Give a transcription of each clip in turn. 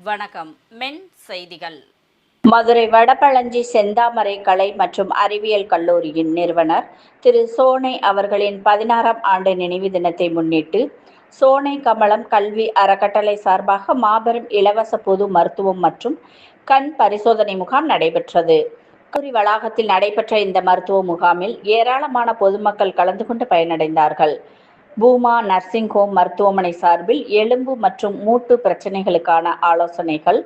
வணக்கம். மென் செய்திகள். மதுரை வடபழஞ்சி செந்தாமரை கலை மற்றும் அறிவியல் கல்லூரியின் நிறுவனர் திரு சோனை அவர்களின் 16ஆம் ஆண்டு நினைவு தினத்தை முன்னிட்டு சோனை கமலம் கல்வி அறக்கட்டளை சார்பாக மாபெரும் இலவச பொது மருத்துவம் மற்றும் கண் பரிசோதனை முகாம் நடைபெற்றது. கல்லூரி வளாகத்தில் நடைபெற்ற இந்த மருத்துவ முகாமில் ஏராளமான பொதுமக்கள் கலந்து கொண்டு பயனடைந்தார்கள். பூமா நர்சிங் ஹோம் மருத்துவமனை சார்பில் எலும்பு மற்றும் மூட்டு பிரச்சினைகளுக்கான ஆலோசனைகள்,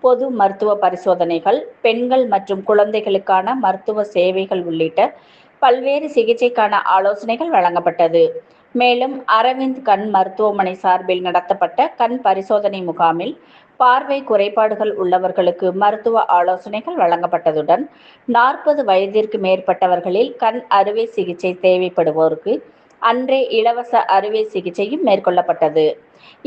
பொது மருத்துவ பரிசோதனைகள், பெண்கள் மற்றும் குழந்தைகளுக்கான மருத்துவ சேவைகள் உள்ளிட்ட பல்வேறு சிகிச்சைக்கான ஆலோசனைகள் வழங்கப்பட்டது. மேலும் அரவிந்த் கண் மருத்துவமனை சார்பில் நடத்தப்பட்ட கண் பரிசோதனை முகாமில் பார்வை குறைபாடுகள் உள்ளவர்களுக்கு மருத்துவ ஆலோசனைகள் வழங்கப்பட்டதுடன் 40 வயதிற்கு மேற்பட்டவர்களில் கண் அறுவை சிகிச்சை தேவைப்படுவோருக்கு அன்றே இலவச அறுவை சிகிச்சையும் மேற்கொள்ளப்பட்டது.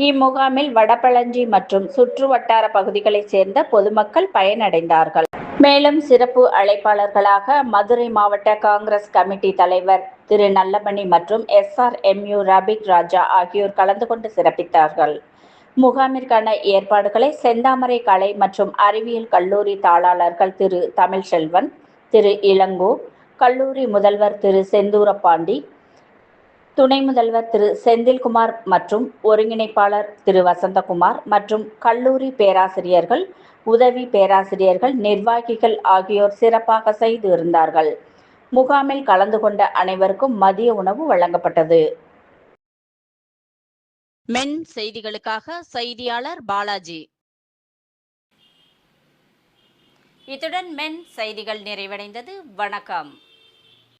இம்முகாமில் வடபழஞ்சி மற்றும் சுற்று வட்டார பகுதிகளைச் சேர்ந்த பொதுமக்கள் பயனடைந்தார்கள். மேலும் சிறப்பு அழைப்பாளர்களாக மதுரை மாவட்ட காங்கிரஸ் கமிட்டி தலைவர் திரு நல்லமணி மற்றும் SRMU ரபிக் ராஜா ஆகியோர் கலந்து கொண்டு சிறப்பித்தார்கள். முகாமிற்கான ஏற்பாடுகளை செந்தாமரை கலை மற்றும் அறிவியல் கல்லூரி தாளாளர்கள் திரு தமிழ்செல்வன், திரு இளங்கோ, கல்லூரி முதல்வர் திரு செந்தூரபாண்டி, துணை முதல்வர் திரு செந்தில்குமார் மற்றும் ஒருங்கிணைப்பாளர் திரு வசந்தகுமார் மற்றும் கல்லூரி பேராசிரியர்கள், உதவி பேராசிரியர்கள், நிர்வாகிகள் ஆகியோர் சிறப்பாக செய்து இருந்தார்கள். முகாமில் கலந்து கொண்ட அனைவருக்கும் மதிய உணவு வழங்கப்பட்டது. மென் செய்திகளுக்காக செய்தியாளர் பாலாஜி. இத்துடன் மென் செய்திகள் நிறைவடைந்தது. வணக்கம்.